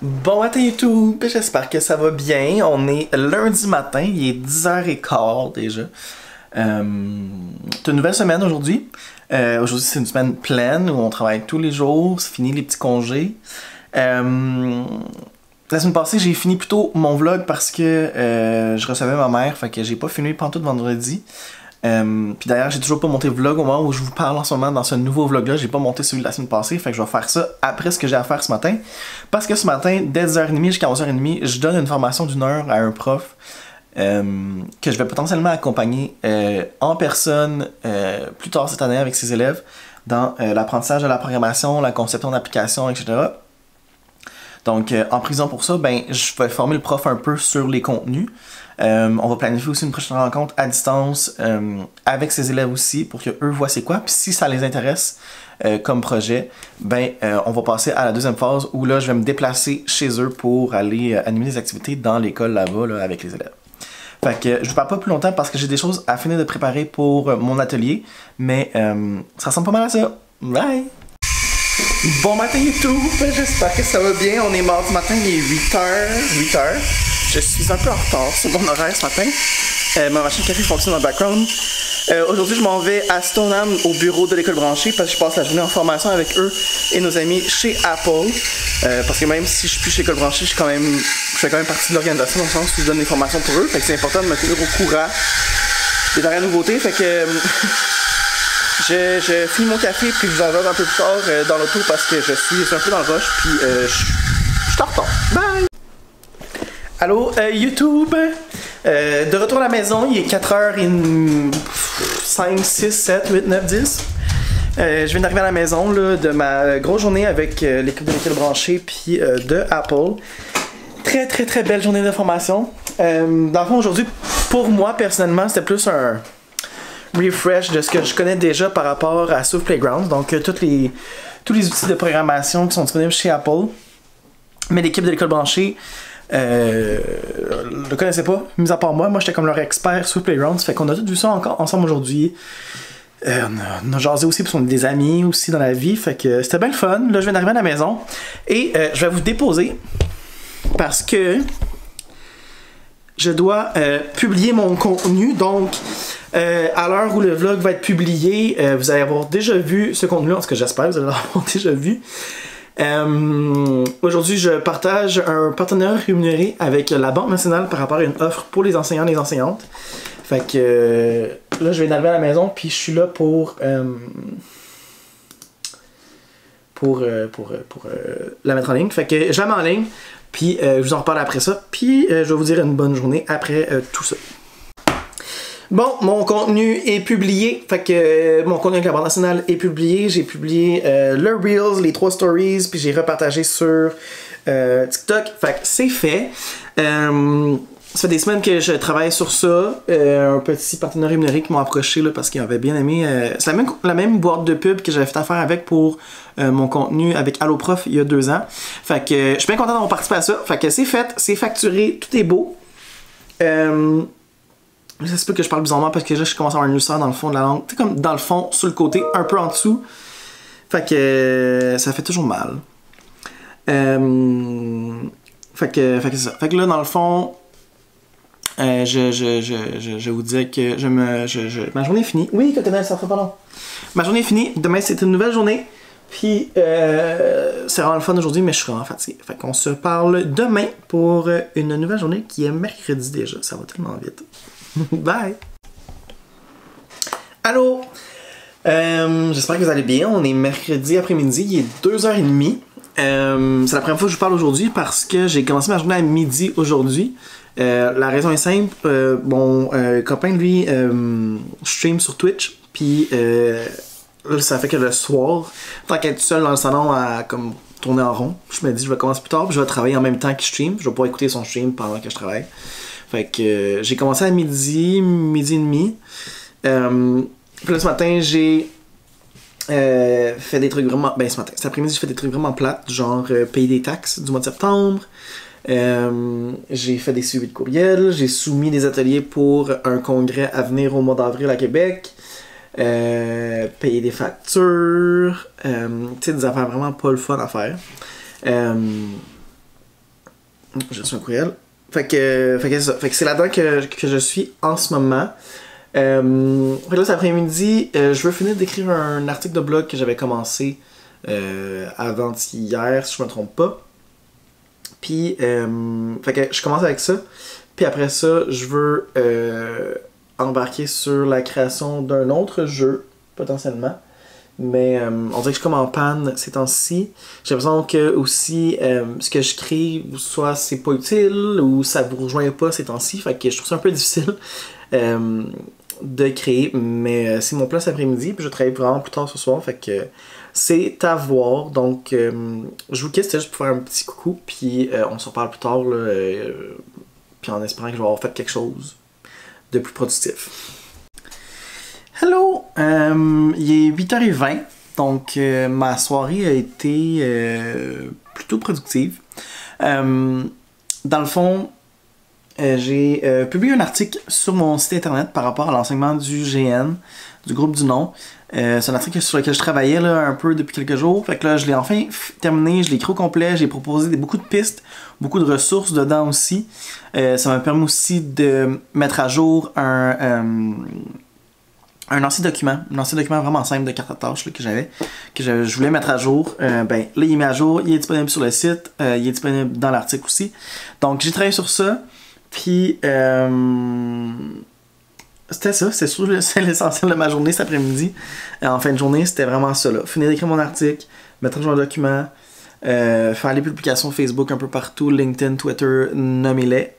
Bon matin YouTube, j'espère que ça va bien. On est lundi matin, il est 10h15 déjà. C'est une nouvelle semaine aujourd'hui. Aujourd'hui c'est une semaine pleine où on travaille tous les jours, c'est fini les petits congés. La semaine passée j'ai fini plutôt mon vlog parce que je recevais ma mère, fait que j'ai pas filmé pantoute vendredi. Puis d'ailleurs j'ai toujours pas monté le vlog au moment où je vous parle en ce moment dans ce nouveau vlog là, j'ai pas monté celui de la semaine passée, fait que je vais faire ça après ce que j'ai à faire ce matin. Parce que ce matin, dès 10h30 jusqu'à 11h30, je donne une formation d'1 heure à un prof que je vais potentiellement accompagner en personne plus tard cette année avec ses élèves dans l'apprentissage de la programmation, la conception d'applications, etc. Donc en prison pour ça, ben je vais former le prof un peu sur les contenus. On va planifier aussi une prochaine rencontre à distance avec ses élèves aussi pour qu'eux voient c'est quoi. Puis si ça les intéresse comme projet, ben on va passer à la deuxième phase où là je vais me déplacer chez eux pour aller animer des activités dans l'école là-bas là, avec les élèves. Fait que je vous parle pas plus longtemps parce que j'ai des choses à finir de préparer pour mon atelier, mais ça ressemble pas mal à ça. Bye! Bon matin YouTube, j'espère que ça va bien. On est mardi matin, il est 8h. Je suis un peu en retard sur mon horaire ce matin. Ma machine de café fonctionne dans le background. Aujourd'hui, je m'en vais à Stoneham au bureau de l'école branchée parce que je passe la journée en formation avec eux et nos amis chez Apple. Parce que même si je suis plus chez l'école branchée, je fais quand même partie de l'organisation dans le sens où je donne des formations pour eux. Fait que c'est important de me tenir au courant des dernières nouveautés. Fait que je finis mon café puis je vous envoie un peu plus tard dans l'auto parce que je suis un peu dans le rush puis je suis en retard. Bye! Allô YouTube! De retour à la maison, il est 4h05, 6, 7, 8, 9, 10. Je viens d'arriver à la maison là, de ma grosse journée avec l'équipe de l'école branchée puis de Apple. Très belle journée de formation. Dans le fond aujourd'hui, pour moi personnellement, c'était plus un refresh de ce que je connais déjà par rapport à Souffle Playground. Donc tous les outils de programmation qui sont disponibles chez Apple. Mais l'équipe de l'école branchée le connaissais pas, mis à part moi j'étais comme leur expert sur Playground, fait qu'on a tout vu ça encore ensemble aujourd'hui. On a jasé aussi parce qu'on est des amis aussi dans la vie, fait que c'était bien le fun. Là je viens d'arriver à la maison et je vais vous déposer parce que je dois publier mon contenu. Donc à l'heure où le vlog va être publié, vous allez avoir déjà vu ce contenu là, en tout cas j'espère que vous allez l'avoir déjà vu. Aujourd'hui, je partage un partenariat rémunéré avec la Banque nationale par rapport à une offre pour les enseignants et les enseignantes. Fait que là, je vais d'arriver à la maison, puis je suis là pour la mettre en ligne. Fait que je la mets en ligne, puis je vous en reparle après ça. Puis je vais vous dire une bonne journée après tout ça. Bon, mon contenu est publié, fait que mon contenu avec la Banque nationale est publié. J'ai publié le Reels, les 3 stories, puis j'ai repartagé sur TikTok. Fait que c'est fait. Ça fait des semaines que je travaille sur ça. Un petit partenaire rémunéré qui m'a approché là, parce qu'il avait bien aimé. C'est la même boîte de pub que j'avais fait affaire avec pour mon contenu avec Allo Prof il y a 2 ans. Fait que je suis bien content d'avoir participé à ça. Fait que c'est fait, c'est facturé, tout est beau. Je sais pas que je parle bizarrement parce que là je commence à avoir un ulcère dans le fond de la langue. Tu sais, comme dans le fond, sur le côté, un peu en dessous. Fait que ça fait toujours mal. Fait que c'est ça. Fait que là, dans le fond, je vous disais que ma journée est finie. Oui, Coconel, ça fait pas long. Ma journée est finie. Demain, c'est une nouvelle journée. Puis, c'est vraiment le fun aujourd'hui, mais je suis vraiment fatigué. Fait qu'on se parle demain pour une nouvelle journée qui est mercredi déjà. Ça va tellement vite. Bye! Allô! J'espère que vous allez bien. On est mercredi après-midi, il est 2h30. C'est la première fois que je vous parle aujourd'hui parce que j'ai commencé ma journée à midi aujourd'hui. La raison est simple. Mon copain, lui, stream sur Twitch. Puis ça fait que le soir, tant qu'être seul dans le salon à comme tourner en rond, je me dis je vais commencer plus tard, puis je vais travailler en même temps qu'il stream. Je vais pouvoir écouter son stream pendant que je travaille. Fait que j'ai commencé à midi et demi. Puis là ce matin j'ai fait des trucs vraiment... Ben ce matin, cet après-midi j'ai fait des trucs vraiment plates, genre payer des taxes du mois de septembre. J'ai fait des suivis de courriel, j'ai soumis des ateliers pour un congrès à venir au mois d'avril à Québec. Payer des factures, tu sais, des affaires vraiment pas le fun à faire. J'ai reçu un courriel. Fait que c'est ça. Fait que c'est là-dedans que je suis en ce moment. Fait que là, cet après-midi, je veux finir d'écrire un article de blog que j'avais commencé avant-hier, si je me trompe pas. Puis, fait que je commence avec ça. Puis après ça, je veux embarquer sur la création d'un autre jeu, potentiellement. Mais on dirait que je suis comme en panne ces temps-ci. J'ai l'impression que aussi ce que je crée, soit c'est pas utile ou ça vous rejoint pas ces temps-ci. Fait que je trouve ça un peu difficile de créer. Mais c'est mon plan cet après-midi. Puis je travaille vraiment plus tard ce soir. Fait que c'est à voir. Donc je vous quitte, c'était juste pour faire un petit coucou. Puis on se reparle plus tard. Là, puis en espérant que je vais avoir fait quelque chose de plus productif. Hello! Il est 8h20, donc ma soirée a été plutôt productive. Dans le fond, j'ai publié un article sur mon site internet par rapport à l'enseignement du GN, du groupe du nom. C'est un article sur lequel je travaillais là, un peu depuis quelques jours. Fait que là, je l'ai enfin terminé, je l'ai écrit au complet, j'ai proposé beaucoup de pistes, beaucoup de ressources dedans aussi. Ça m'a permis aussi de mettre à jour un ancien document vraiment simple de carte à tâches là, que je voulais mettre à jour. Ben là il est mis à jour, il est disponible sur le site, il est disponible dans l'article aussi. Donc j'ai travaillé sur ça, puis c'était ça, c'est l'essentiel de ma journée cet après-midi. En fin de journée, c'était vraiment ça là. Finir d'écrire mon article, mettre à jour un document, faire les publications Facebook un peu partout, LinkedIn, Twitter, nommez-les.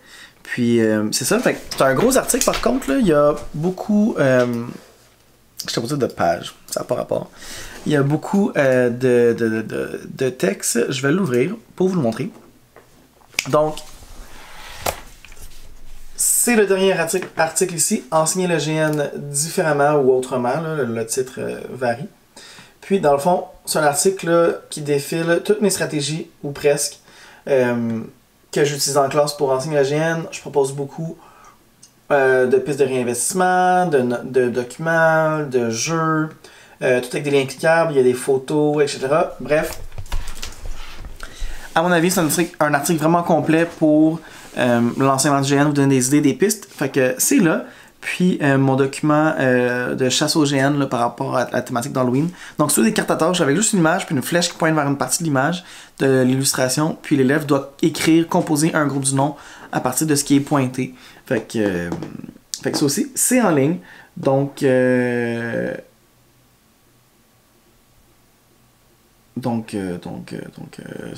Puis c'est ça, fait que c'est un gros article par contre, là, il y a beaucoup... je t'ai pas dit de pages, ça n'a pas rapport. Il y a beaucoup de textes. Je vais l'ouvrir pour vous le montrer. Donc, c'est le dernier article ici. Enseigner le GN différemment ou autrement. Là, le titre varie. Puis, dans le fond, c'est un article là, qui défile toutes mes stratégies, ou presque, que j'utilise en classe pour enseigner le GN. Je propose beaucoup de pistes de réinvestissement, de documents, de jeux, tout avec des liens cliquables, il y a des photos, etc. Bref, à mon avis, c'est un article vraiment complet pour l'enseignement du GN, vous donner des idées, des pistes. Fait que c'est là. Puis mon document de chasse au GN là, par rapport à la thématique d'Halloween. Donc c'est des cartes à tâches avec juste une image puis une flèche qui pointe vers une partie de l'image de l'illustration. Puis l'élève doit écrire, composer un groupe du nom à partir de ce qui est pointé. Fait que ça aussi, c'est en ligne. Donc c'est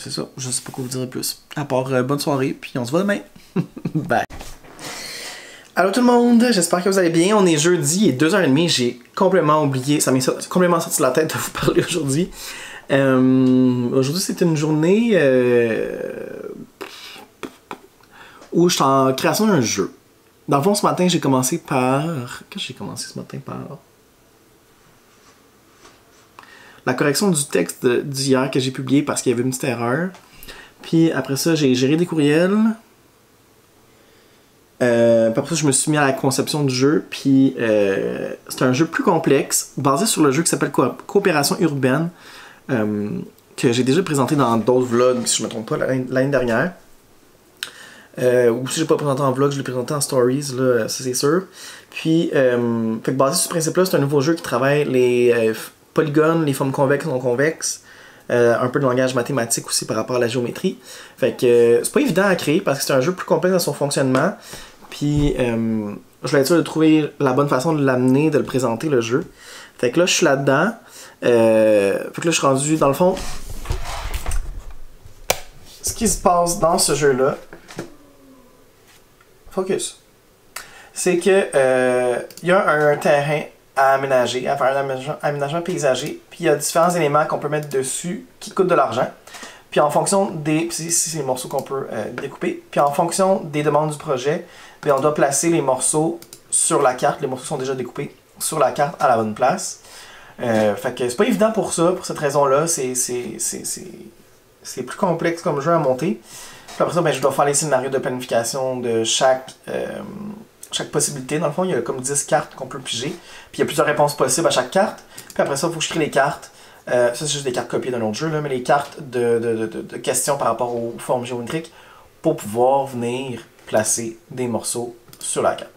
ça. Je sais pas quoi vous dire plus. À part bonne soirée, puis on se voit demain. Bye. Allô tout le monde, j'espère que vous allez bien. On est jeudi, il est 2h30, j'ai complètement oublié, ça m'est complètement sorti de la tête de vous parler aujourd'hui. Aujourd'hui c'est une journée où je suis en création d'un jeu. Dans le fond, ce matin, j'ai commencé par... Qu'est-ce que j'ai commencé ce matin par? La correction du texte d'hier que j'ai publié parce qu'il y avait une petite erreur. Puis après ça, j'ai géré des courriels. Puis après ça, je me suis mis à la conception du jeu. Puis c'est un jeu plus complexe, basé sur le jeu qui s'appelle Coopération urbaine, que j'ai déjà présenté dans d'autres vlogs, si je me trompe pas, l'année dernière. Ou si je l'ai pas présenté en vlog, je l'ai présenté en stories, là, ça c'est sûr. Puis, fait que basé sur ce principe-là, c'est un nouveau jeu qui travaille les polygones, les formes convexes, non convexes, un peu de langage mathématique aussi par rapport à la géométrie. Fait que c'est pas évident à créer parce que c'est un jeu plus complexe dans son fonctionnement. Puis, je voulais être sûr de trouver la bonne façon de l'amener, de le présenter, le jeu. Fait que là, je suis là-dedans. Fait que là, je suis rendu, dans le fond, ce qui se passe dans ce jeu-là, focus, c'est que il y a un terrain à aménager, à faire un aménagement paysager, puis il y a différents éléments qu'on peut mettre dessus qui coûtent de l'argent. Puis en fonction des... c'est les morceaux qu'on peut découper. Puis en fonction des demandes du projet, puis on doit placer les morceaux sur la carte. Les morceaux sont déjà découpés sur la carte à la bonne place. Fait que c'est pas évident pour ça, pour cette raison-là. C'est plus complexe comme jeu à monter. Puis après ça, ben, je dois faire les scénarios de planification de chaque possibilité. Dans le fond, il y a comme 10 cartes qu'on peut piger. Puis il y a plusieurs réponses possibles à chaque carte. Puis après ça, il faut que je crée les cartes. Ça, c'est juste des cartes copiées d'un autre jeu, là, mais les cartes de questions par rapport aux formes géométriques pour pouvoir venir placer des morceaux sur la carte.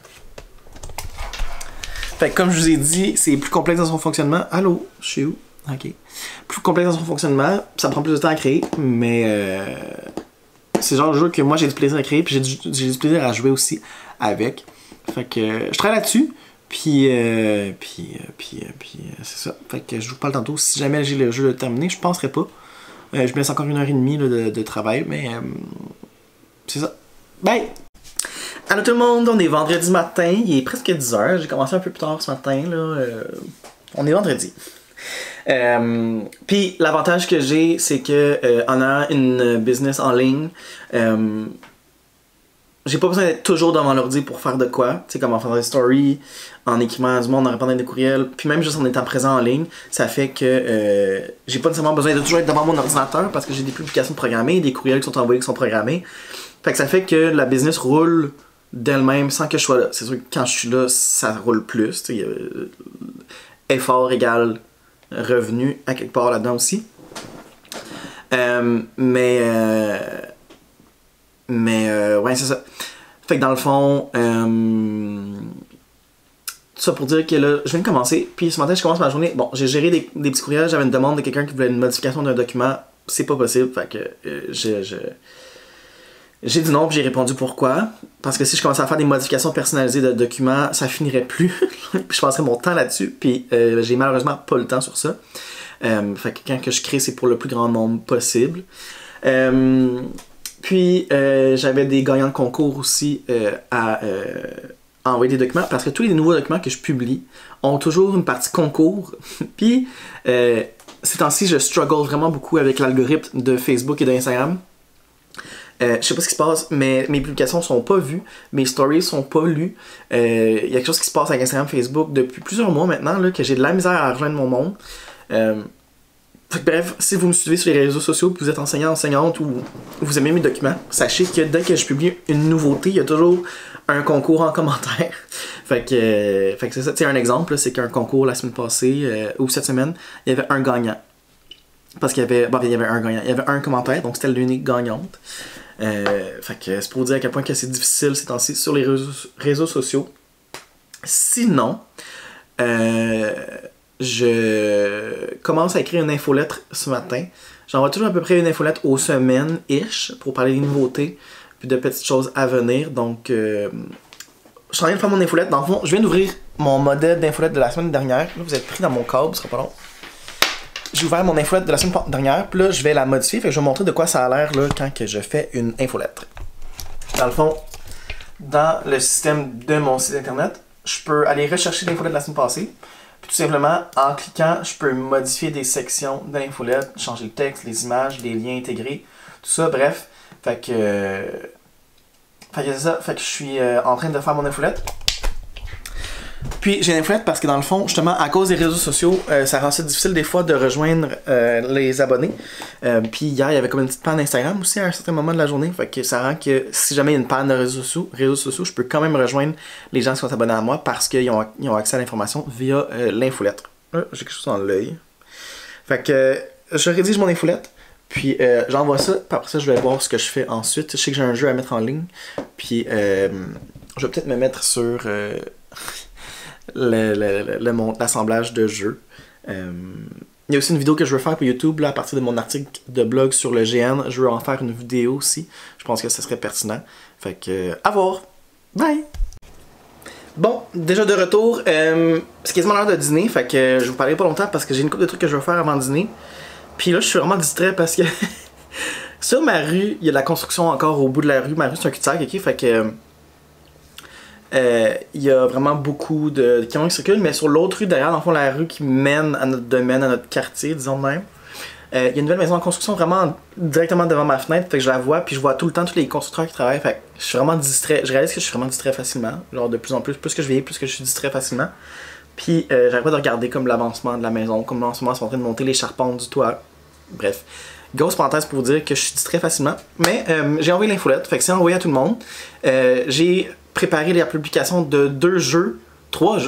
Fait que comme je vous ai dit, c'est plus complexe dans son fonctionnement. Allô, je suis où? Ok. Plus complexe dans son fonctionnement, ça prend plus de temps à créer, mais c'est genre le jeu que moi j'ai du plaisir à créer, puis j'ai du plaisir à jouer aussi avec. Fait que je travaille là-dessus, puis c'est ça. Fait que je vous parle tantôt, si jamais j'ai le jeu terminé, je penserais pas. Je me laisse encore 1h30 là, de travail, mais c'est ça. Bye! Allô tout le monde, on est vendredi matin, il est presque 10h, j'ai commencé un peu plus tard ce matin, là. On est vendredi. Puis l'avantage que j'ai, c'est que en ayant une business en ligne, j'ai pas besoin d'être toujours devant l'ordi pour faire de quoi, tu sais, comme en faisant des stories, en écrivant du monde, en répondant à des courriels, puis même juste en étant présent en ligne, ça fait que j'ai pas nécessairement besoin de toujours être devant mon ordinateur parce que j'ai des publications programmées, des courriels qui sont envoyés qui sont programmés. Fait que ça fait que la business roule d'elle-même sans que je sois là. C'est sûr que quand je suis là, ça roule plus, tu sais, effort égale revenu à quelque part là-dedans aussi. Ouais, c'est ça. Fait que dans le fond, tout ça pour dire que là, je viens de commencer, puis ce matin, je commence ma journée. Bon, j'ai géré des petits courriels, j'avais une demande de quelqu'un qui voulait une modification d'un document, c'est pas possible, fait que j'ai dit non, puis j'ai répondu pourquoi. Parce que si je commençais à faire des modifications personnalisées de documents, ça finirait plus. Puis je passerais mon temps là-dessus, puis j'ai malheureusement pas le temps sur ça. Fait que quand que je crée, c'est pour le plus grand nombre possible. Puis j'avais des gagnants de concours aussi à envoyer des documents, parce que tous les nouveaux documents que je publie ont toujours une partie concours. Puis ces temps-ci, je struggle vraiment beaucoup avec l'algorithme de Facebook et d'Instagram. Je sais pas ce qui se passe, mais mes publications sont pas vues, mes stories sont pas lues. Il y a quelque chose qui se passe avec Instagram, Facebook depuis plusieurs mois maintenant, là, que j'ai de la misère à rejoindre mon monde. Bref, si vous me suivez sur les réseaux sociaux, que vous êtes enseignant, enseignante ou vous aimez mes documents, sachez que dès que je publie une nouveauté, il y a toujours un concours en commentaire. Fait que c'est ça. Tu sais, un exemple, c'est qu'un concours la semaine passée, ou cette semaine, il y avait un gagnant. Parce qu'il y avait, il y avait un gagnant. Il y avait un commentaire, donc c'était l'unique gagnante. Fait que c'est pour dire à quel point que c'est difficile ces temps-ci sur les réseaux sociaux. Sinon, je commence à écrire une infolettre ce matin. J'envoie toujours à peu près une infolettre aux semaines-ish pour parler des nouveautés puis de petites choses à venir. Donc, je suis en train de faire mon infolette. Dans le fond, je viens d'ouvrir mon modèle d'infolette de la semaine dernière. Là, vous êtes pris dans mon câble, ce sera pas long. J'ai ouvert mon infolette de la semaine dernière, puis là, je vais la modifier. Fait que je vais vous montrer de quoi ça a l'air là, quand que je fais une infolettre. Dans le fond, dans le système de mon site internet, je peux aller rechercher l'infolette de la semaine passée. Puis tout simplement, en cliquant, je peux modifier des sections de l'infolette, changer le texte, les images, les liens intégrés, tout ça, bref. Fait que c'est ça. Fait que je suis en train de faire mon infolette. Puis j'ai une infolette parce que dans le fond, justement, à cause des réseaux sociaux, ça rend ça difficile des fois de rejoindre les abonnés. Puis hier, il y avait comme une petite panne Instagram aussi à un certain moment de la journée. Fait que ça rend que si jamais il y a une panne de réseaux sociaux, je peux quand même rejoindre les gens qui sont abonnés à moi parce qu'ils ont accès à l'information via l'infolette. J'ai quelque chose dans l'œil. Fait que je rédige mon infolette. Puis j'envoie ça, puis après ça je vais voir ce que je fais ensuite. Je sais que j'ai un jeu à mettre en ligne. Puis je vais peut-être me mettre sur l'assemblage de jeux. Il y a aussi une vidéo que je veux faire pour YouTube là, à partir de mon article de blog sur le GN. Je veux en faire une vidéo aussi. Je pense que ça serait pertinent. Fait que à voir. Bye! Bon, déjà de retour. C'est quasiment l'heure de dîner. Fait que je vous parlerai pas longtemps parce que j'ai une couple de trucs que je veux faire avant de dîner. Puis là, je suis vraiment distrait parce que sur ma rue, il y a de la construction encore au bout de la rue. Ma rue, c'est un cul-de-sac, ok? Fait que il y a vraiment beaucoup de camions qui circulent, mais sur l'autre rue derrière, dans le fond, la rue qui mène à notre domaine, à notre quartier, disons de même, il y a une nouvelle maison en construction vraiment directement devant ma fenêtre, fait que je la vois, puis je vois tout le temps tous les constructeurs qui travaillent, fait que je suis vraiment distrait. Je réalise que je suis vraiment distrait facilement, genre de plus en plus, plus que je vieillis, plus que je suis distrait facilement. Puis j'arrête pas de regarder comme l'avancement de la maison, comme en ce moment ils sont en train de monter les charpentes du toit. Bref, grosse parenthèse pour vous dire que je suis distrait facilement. Mais j'ai envoyé l'infolette, fait que c'est envoyé à tout le monde. J'ai préparé la publication de 2 jeux, 3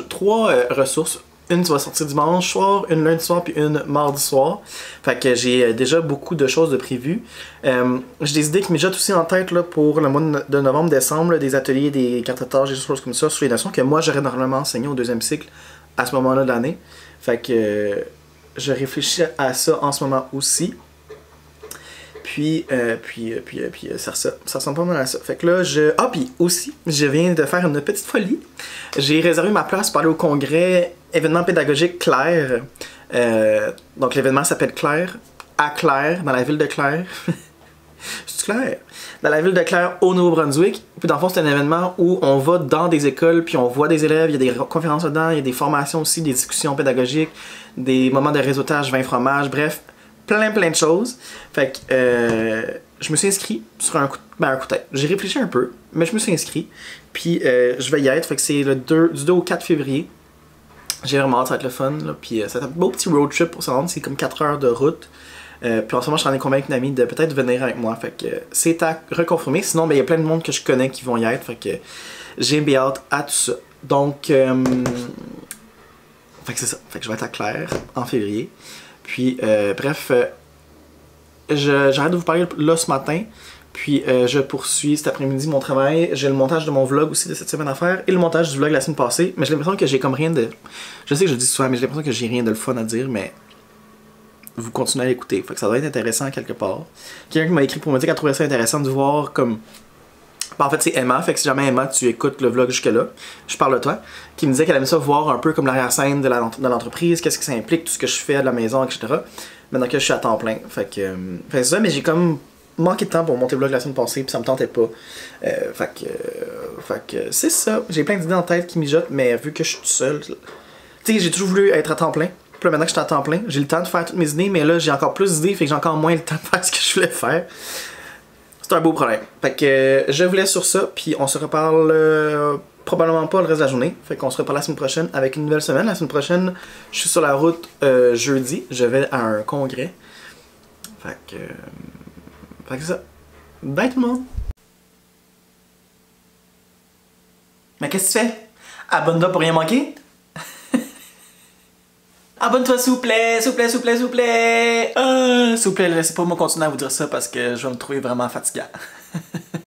ressources Une qui va sortir dimanche soir, une lundi soir, puis une mardi soir. Fait que j'ai déjà beaucoup de choses de prévues. J'ai des idées qui mijotent aussi en tête là, pour le mois de novembre-décembre, des ateliers, des cartes à tâches, des choses comme ça, sur les notions que moi j'aurais normalement enseigné au deuxième cycle à ce moment-là de l'année. Fait que je réfléchis à ça en ce moment aussi. Puis ça ressemble pas mal à ça. Fait que là, Ah, puis aussi, je viens de faire une petite folie. J'ai réservé ma place pour aller au congrès événement pédagogique Claire. Donc l'événement s'appelle Claire, à Claire, dans la ville de Claire. C'est Claire? Dans la ville de Claire, au Nouveau-Brunswick. Puis dans le fond, c'est un événement où on va dans des écoles, puis on voit des élèves, il y a des conférences dedans, il y a des formations aussi, des discussions pédagogiques, des moments de réseautage, vin fromage, bref. Plein de choses. Fait que je me suis inscrit sur un coup de tête. J'ai réfléchi un peu, mais je me suis inscrit. Puis je vais y être. Fait que c'est du 2 au 4 février. J'ai vraiment hâte, ça va être le fun. Là. Puis ça va être un beau petit road trip pour se rendre. C'est comme 4 heures de route. Puis en ce moment, je suis en train de convaincre une amie de peut-être venir avec moi. Fait que c'est à reconfirmer. Sinon, ben, il y a plein de monde que je connais qui vont y être. Fait que j'ai bien hâte à tout ça. Donc, fait que c'est ça. Fait que je vais être à Claire en février. Puis, bref, j'arrête de vous parler là ce matin. Puis, je poursuis cet après-midi mon travail. J'ai le montage de mon vlog aussi de cette semaine à faire et le montage du vlog de la semaine passée. Mais j'ai l'impression que j'ai comme rien de... Je sais que je dis souvent, mais j'ai l'impression que j'ai rien de le fun à dire, mais vous continuez à l'écouter. Fait que ça doit être intéressant quelque part. Quelqu'un qui m'a écrit pour me dire qu'elle trouvait ça intéressant de voir comme... En fait, c'est Emma, fait que si jamais Emma, tu écoutes le vlog jusque-là, je parle de toi, qui me disait qu'elle aimait ça voir un peu comme l'arrière-scène de l'entreprise, qu'est-ce que ça implique, tout ce que je fais de la maison, etc. Maintenant que je suis à temps plein. Fait que c'est ça, mais j'ai comme manqué de temps pour monter le vlog la semaine passée, puis ça me tentait pas. Fait que c'est ça. J'ai plein d'idées en tête qui mijotent, mais vu que je suis tout seul, tu sais, j'ai toujours voulu être à temps plein. Puis là, maintenant que je suis à temps plein, j'ai le temps de faire toutes mes idées, mais là, j'ai encore plus d'idées, fait que j'ai encore moins le temps de faire ce que je voulais faire. C'est un beau problème. Fait que je vous laisse sur ça, puis on se reparle probablement pas le reste de la journée. Fait qu'on se reparle la semaine prochaine avec une nouvelle semaine. La semaine prochaine, je suis sur la route jeudi. Je vais à un congrès. Fait que c'est ça. Bye tout le monde! Mais qu'est-ce que tu fais? Abonne-toi pour rien manquer? Abonne-toi s'il vous plaît, s'il vous plaît, s'il vous plaît, s'il vous plaît. S'il vous plaît, laissez pas moi continuer à vous dire ça parce que je vais me trouver vraiment fatigant.